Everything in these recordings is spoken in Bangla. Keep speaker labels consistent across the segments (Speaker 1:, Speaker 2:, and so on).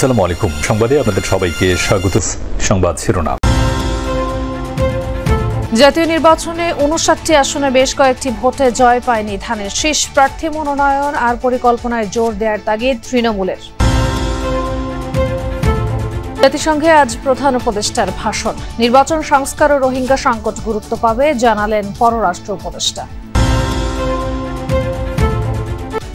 Speaker 1: আসসালামু আলাইকুম। সংবাদে আপনাদের সবাইকে স্বাগত। সংবাদ শিরোনাম।
Speaker 2: জাতীয় নির্বাচনে ৫৯টি আসনে বেশ কয়েকটি ভোটে জয় পায়নি ধানের শীষ। প্রার্থী মনোনয়ন আর পরিকল্পনায় জোর দেওয়ার তাগিদ তৃণমূলের। জাতিসংঘে আজ প্রধান উপদেষ্টার ভাষণ। নির্বাচন সংস্কার ও রোহিঙ্গা সংকট গুরুত্ব পাবে জানালেন পররাষ্ট্র উপদেষ্টা।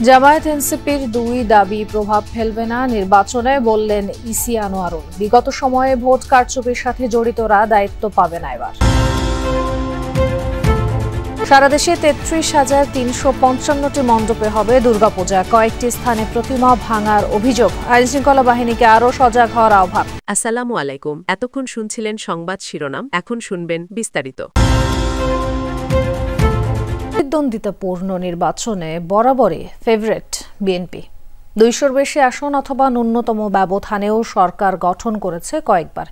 Speaker 2: জামায়াত এনসিপির দুই দাবি প্রভাব ফেলবে না নির্বাচনে, বললেন ইসি আনোয়ারুল। বিগত সময়ে ভোট কারচুপির সাথে জড়িতরা দায়িত্ব পাবে না এবার। সারা দেশে ৩৩,৩৫৫টি মণ্ডপে হবে দুর্গাপূজা। কয়েকটি স্থানে প্রতিমা ভাঙার অভিযোগ। আইনশৃঙ্খলা বাহিনীকে আরও সজাগ হওয়ার আহ্বান।
Speaker 3: আসসালামু আলাইকুম। এতক্ষণ শুনছিলেন সংবাদ শিরোনাম, এখন শুনবেন বিস্তারিত।
Speaker 2: প্রতিদ্বন্দ্বিতাপূর্ণ নির্বাচনে বরাবরই ফেভারিট বিএনপি। ২০০-র বেশি আসন অথবা ন্যূনতম ব্যবধানেও সরকার গঠন করেছে কয়েকবার।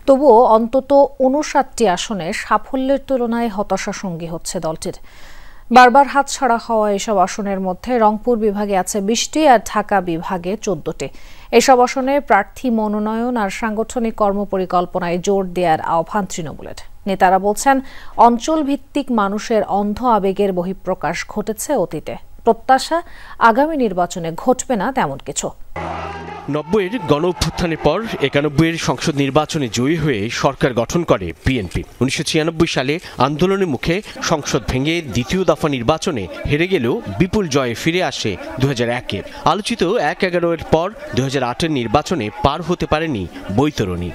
Speaker 2: তবুও অন্তত ৫৯টি আসনে সাফল্যের তুলনায় হতাশা সঙ্গী হচ্ছে দলটির। বারবার হাতছাড়া হওয়া এসব আসনের মধ্যে রংপুর বিভাগে আছে ২০টি আর ঢাকা বিভাগে ১৪টি। এসব আসনে প্রার্থী মনোনয়ন আর সাংগঠনিক কর্মপরিকল্পনায় জোর দেওয়ার আহ্বান তৃণমূলের। নেতারা বলছেন, অঞ্চল ভিত্তিক মানুষের অন্ধ আবেগের বহিঃপ্রকাশ ঘটেছে অতীতে। প্রত্যাশা, আগামী নির্বাচনে ঘটবে না তেমন কিছু।
Speaker 4: ৯০-এর গণ অভ্যুত্থানের পর ৯১-এর সংসদ নির্বাচনে জয়ী হয়ে সরকার গঠন করে বিএনপি। ১৯৯৬ সালে আন্দোলনের মুখে সংসদ ভেঙে দ্বিতীয় দফা নির্বাচনে হেরে গেলেও বিপুল জয়ে ফিরে আসে ২০০১-এ। আলোচিত ১/১১-এর পর ২০০৮-এর নির্বাচনে পার হতে পারেনি বৈতরণী।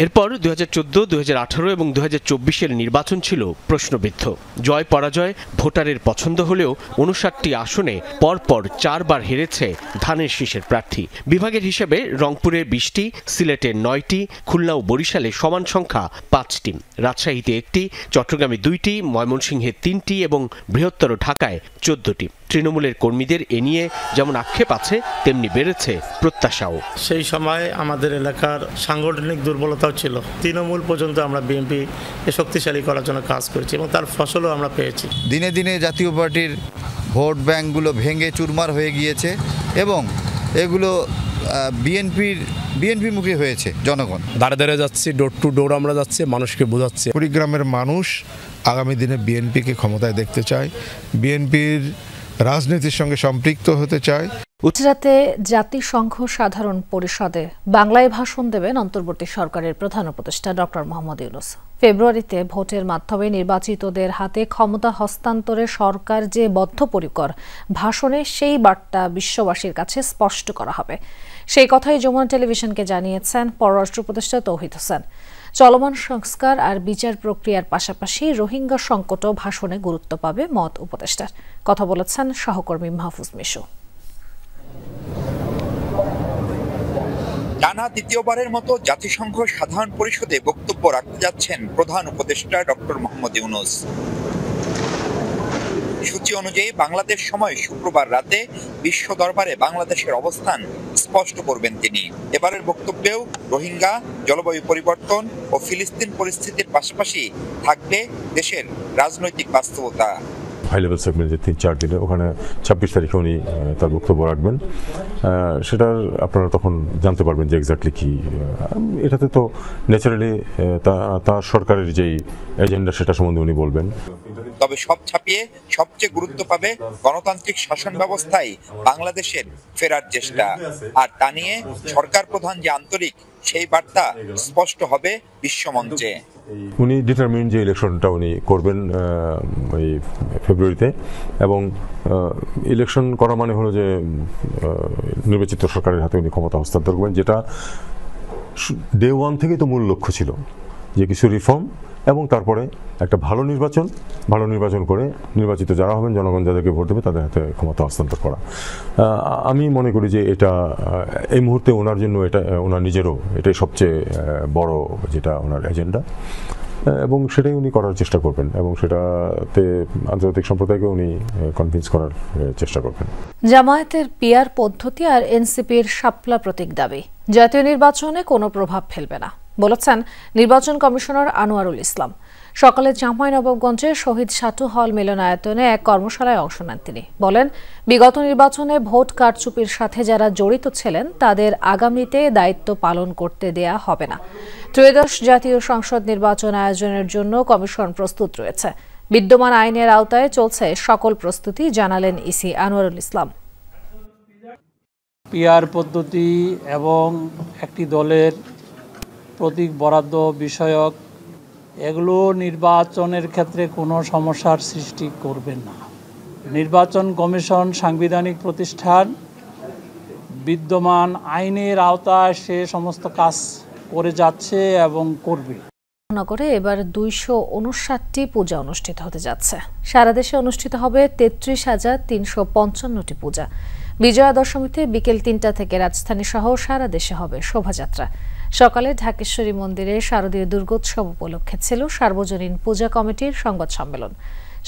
Speaker 4: এরপর ২০১৪, ২০১৮ এবং ২০২৪-এর নির্বাচন ছিল প্রশ্নবিদ্ধ। জয় পরাজয় ভোটারের পছন্দ হলেও ৫৯টি আসনে পরপর ৪ বার হেরেছে ধানের শীষের প্রার্থী। বিভাগের হিসেবে রংপুরে ২০টি, সিলেটে ৯টি, খুলনা ও বরিশালে সমান সংখ্যা ৫টি, রাজশাহীতে ১টি, চট্টগ্রামে ২টি, ময়মনসিংহে ৩টি এবং বৃহত্তর ঢাকায় ১৪টি। তৃণমূলের কর্মীদের এ নিয়ে যেমন আক্ষেপ আছে, তেমনি বেড়েছে প্রত্যাশাও।
Speaker 5: সেই সময় আমাদের এলাকার সাংগঠনিক দুর্বলতাও ছিল। তৃণমূল পর্যন্ত আমরা বিএনপি শক্তিশালী করার জন্য কাজ করেছি এবং তার ফসলও আমরা পেয়েছি।
Speaker 6: দিনে দিনে জাতীয় পার্টির ভোট ব্যাংকগুলো ভেঙে চুরমার হয়ে গিয়েছে এবং এগুলো বিএনপিমুখী হয়েছে জনগণ।
Speaker 7: দাঁড়ে দাঁড়ে যাচ্ছে, ডোর টু ডোর আমরা যাচ্ছে, মানুষকে বোঝাচ্ছে।
Speaker 8: কুড়িগ্রামের মানুষ আগামী দিনে বিএনপিকে ক্ষমতায় দেখতে চায়, বিএনপির রাজনীতির সঙ্গে সম্পৃক্ত হতে চায়।
Speaker 2: রাতে জাতিসংঘ সাধারণ পরিষদে বাংলায় ভাষণ দেবেন অন্তর্বর্তী সরকারের প্রধান উপদেষ্টা ডক্টর মোহাম্মদ ইউনূস। ফেব্রুয়ারিতে ভোটের মাধ্যমে নির্বাচিতদের হাতে ক্ষমতা হস্তান্তরে সরকার যে বদ্ধপরিকর, ভাষণে সেই বার্তা বিশ্ববাসীর কাছে স্পষ্ট করা হবে। সেই কথাই যমুনা টেলিভিশনকে জানিয়েছেন পররাষ্ট্র উপদেষ্টা তৌহিদ হোসেন। চলমান সংস্কার আর বিচার প্রক্রিয়ার পাশাপাশি রোহিঙ্গা সংকটও ভাষণে গুরুত্ব পাবে মত উপদেষ্টার। কথা বলেছেন সহকর্মী মাহফুজ মিশু।
Speaker 9: টানা দ্বিতীয়বারের মতো জাতিসংঘ সাধারণ পরিষদে বক্তব্য রাখতে যাচ্ছেন প্রধান উপদেষ্টা ডক্টর মোহাম্মদ ইউনূস। সূচি অনুযায়ী বাংলাদেশ সময় শুক্রবার রাতে বিশ্ব দরবারে বাংলাদেশের অবস্থান স্পষ্ট করবেন তিনি। এবারের বক্তব্যেও রোহিঙ্গা, জলবায়ু পরিবর্তন ও ফিলিস্তিন পরিস্থিতির পাশাপাশি থাকবে দেশের রাজনৈতিক বাস্তবতা।
Speaker 10: হাই লেভেল সেগমেন্টে ৩-৪ দিনে ওখানে ২৬ তারিখে উনি তার বক্তব্য রাখবেন। সেটার আপনারা তখন জানতে পারবেন যে এক্স্যাক্টলি কি। এটাতে তো ন্যাচারালি তার সরকারের যেই এজেন্ডা সেটা সম্বন্ধে উনি বলবেন।
Speaker 9: তবে সব ছাপিয়ে সবচেয়ে গুরুত্ব পাবে গণতান্ত্রিক শাসন ব্যবস্থায় বাংলাদেশের ফেরার চেষ্টা। আর তা নিয়ে সরকার প্রধান যে আন্তরিক, সেই বার্তা স্পষ্ট হবে বিশ্বমঞ্চে।
Speaker 10: উনি ডিটারমিন যে ইলেকশনটা উনি করবেন ওই ফেব্রুয়ারিতে, এবং ইলেকশন করা মানে হলো যে নির্বাচিত সরকারের হাতে উনি ক্ষমতা হস্তান্তর করবেন, যেটা ডে ওয়ান থেকেই তো মূল লক্ষ্য ছিল, যে কিছু রিফর্ম এবং তারপরে একটা ভালো নির্বাচন করে নির্বাচিত যারা হবেন, জনগণ যাদেরকে ভোট দেবে তাদের হাতে ক্ষমতা হস্তান্তর করা। আমি মনে করি যে এটা এই মুহূর্তে ওনার জন্য, এটা ওনার নিজেরও এটাই সবচেয়ে বড় যেটা ওনার এজেন্ডা, এবং সেটাই উনি করার চেষ্টা করবেন এবং সেটাতে আন্তর্জাতিক সম্প্রদায়কে উনি কনভিন্স করার চেষ্টা করবেন।
Speaker 2: জামায়াতের পিআর পদ্ধতি আর এনসিপির শাপলা প্রতীক দাবি জাতীয় নির্বাচনে কোনো প্রভাব ফেলবে না, বলেছেন নির্বাচন কমিশনার আনোয়ারুল ইসলাম। সকালে চাঁপাইনবাবগঞ্জে শহীদ সাটু হল মিলনায়তনে এক কর্মশালায় অংশ নেন তিনি। বলেন, বিগত নির্বাচনে ভোট কারচুপির সাথে যারা জড়িত ছিলেন তাদের আগামীতে দায়িত্ব পালন করতে দেয়া হবে না। ত্রয়োদশ জাতীয় সংসদ নির্বাচন আয়োজনের জন্য কমিশন প্রস্তুত রয়েছে। বিদ্যমান আইনের আওতায় চলছে সকল প্রস্তুতি, জানালেন ইসি আনোয়ারুল ইসলাম।
Speaker 11: পিআর পদ্ধতি এবং একটি দলের প্রতীক বরাদ্দ বিষয়ক এগুলো নির্বাচনের ক্ষেত্রে কোনো সমস্যার সৃষ্টি করবে না। নির্বাচন কমিশন সাংবিধানিক প্রতিষ্ঠান, বিদ্যমান আইনের আওতায় সে সমস্ত কাজ করে যাচ্ছে এবং করবে।
Speaker 2: নগরে এবার 259টি পূজা অনুষ্ঠিত হতে যাচ্ছে। সারা দেশে অনুষ্ঠিত হবে 33,355টি পূজা। বিজয়া দশমীতে বিকেল 3টা থেকে রাজধানী সহ সারা দেশে হবে শোভাযাত্রা। সকালে ঢাকেশ্বরী মন্দিরে শারদীয় দুর্গোৎসব উপলক্ষে ছিল সার্বজনীন পূজা কমিটির সংবাদ সম্মেলন।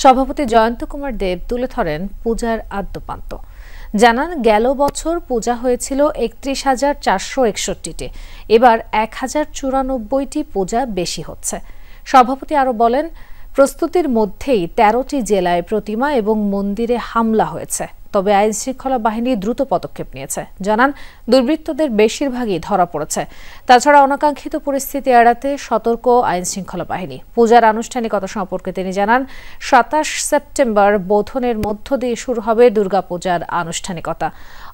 Speaker 2: সভাপতি জয়ন্ত কুমার দেব তুলে ধরেন পূজার আদ্যপান্ত। জানান, গেল বছর পূজা হয়েছিল 31,461টি, এবার 1,094টি পূজা বেশি হচ্ছে। সভাপতি আরও বলেন, প্রস্তুতির মধ্যেই 13টি জেলায় প্রতিমা এবং মন্দিরে হামলা হয়েছে, তবে আইন শৃঙ্খলা বাহিনী দ্রুত পদক্ষেপ নিয়েছে। জানান, দুর্বৃত্তদের বেশিরভাগই ধরা পড়েছে। তাছাড়া অনাকাঙ্ক্ষিত পরিস্থিতি এড়াতে সতর্ক আইন শৃঙ্খলা বাহিনী। পূজার আনুষ্ঠানিকতা সম্পর্কে তিনি জানান, 27 সেপ্টেম্বর বোধনের মধ্য দিয়ে শুরু হবে দুর্গাপূজার আনুষ্ঠানিকতা।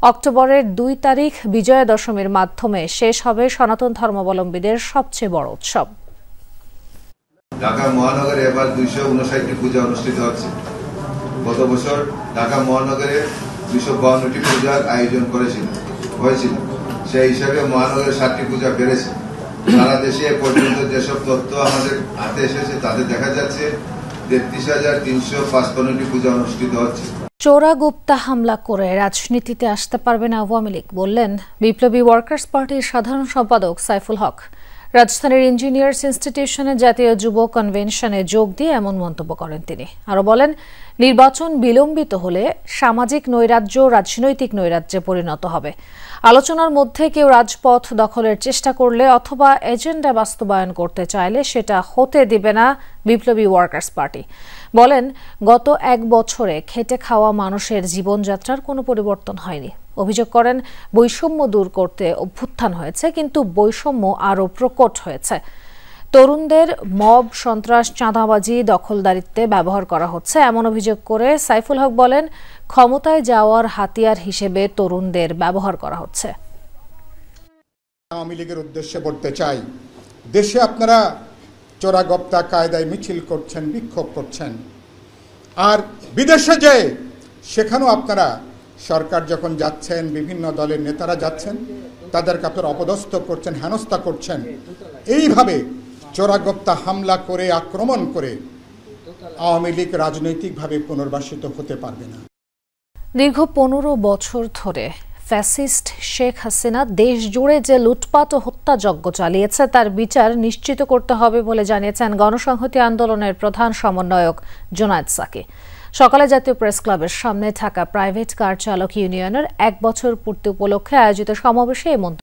Speaker 2: অক্টোবরের 2 তারিখ বিজয়া দশমীর মাধ্যমে শেষ হবে সনাতন ধর্মাবলম্বীদের সবচেয়ে বড় উৎসব।
Speaker 12: ঢাকা মহানগরে এবার 259টি পূজা অনুষ্ঠিত হচ্ছে। গত বছর ঢাকা মহানগরে 252টি পূজার আয়োজন হয়েছিল। সেই হিসাবে মহানগরে 7টি পূজা বেড়েছে। সারা দেশে এ পর্যন্ত যেসব তথ্য আমাদের হাতে এসেছে তাতে দেখা যাচ্ছে 33,355টি পূজা অনুষ্ঠিত হচ্ছে।
Speaker 2: চোরাগুপ্তা হামলা করে রাজনীতিতে আসতে পারবে না আওয়ামী লীগ, বললেন বিপ্লবী ওয়ার্কার্স পার্টির সাধারণ সম্পাদক সাইফুল হক। রাজধানীর ইঞ্জিনিয়ার্স ইনস্টিটিউশনের জাতীয় যুব কনভেনশনে যোগ দিয়ে এমন মন্তব্য করেন তিনি। আরও বলেন, নির্বাচন বিলম্বিত হলে সামাজিক নৈরাজ্য রাজনৈতিক নৈরাজ্যে পরিণত হবে। আলোচনার মধ্যে কেউ রাজপথ দখলের চেষ্টা করলে অথবা এজেন্ডা বাস্তবায়ন করতে চাইলে সেটা হতে দিবে না বিপ্লবী ওয়ার্কার্স পার্টি। বলেন, গত 1 বছরে খেটে খাওয়া মানুষের জীবনযাত্রার কোনো পরিবর্তন হয়নি। অভিযোগ করেন, বৈষম্য দূর করতে অভ্যুত্থান হয়েছে, কিন্তু বৈষম্য আরও প্রকট হয়েছে। তরুণদের মব সন্ত্রাস, চাঁদাবাজি, দখলদারিত্বে ব্যবহার করা হচ্ছে এমন অভিযোগ করে সাইফুল হক বলেন, ক্ষমতায় যাওয়ার হাতিয়ার হিসেবে তরুণদের ব্যবহার করা হচ্ছে।
Speaker 13: আওয়ামী লীগের উদ্দেশ্যে বলতে চাই, দেশে আপনারা চোরাগপ্তা কায়দায় মিছিল করছেন, বিক্ষোভ করছেন, আর বিদেশে যে সেখানেও আপনারা সরকার যখন যাচ্ছেন, বিভিন্ন দলের নেতারা যাচ্ছেন, তাদেরকে আপনারা অপদস্থ করছেন, হেনস্থা করছেন। এইভাবে চোরাগপ্তা হামলা করে, আক্রমণ করে আওয়ামী লীগ রাজনৈতিকভাবে পুনর্বাসিত হতে পারবে না।
Speaker 2: দীর্ঘ 15 বছর ধরে ফ্যাসিস্ট শেখ হাসিনা দেশ জুড়ে যে লুটপাট ও হত্যাযজ্ঞ চালিয়েছে তার বিচার নিশ্চিত করতে হবে বলে জানিয়েছেন গণসংহতি আন্দোলনের প্রধান সমন্বয়ক জোনায়েদ সাকি। সকালে জাতীয় প্রেস ক্লাবের সামনে থাকা প্রাইভেট কার চালক ইউনিয়নের 1 বছর পূর্তি উপলক্ষে আয়োজিত সমাবেশে এই মন্তব্য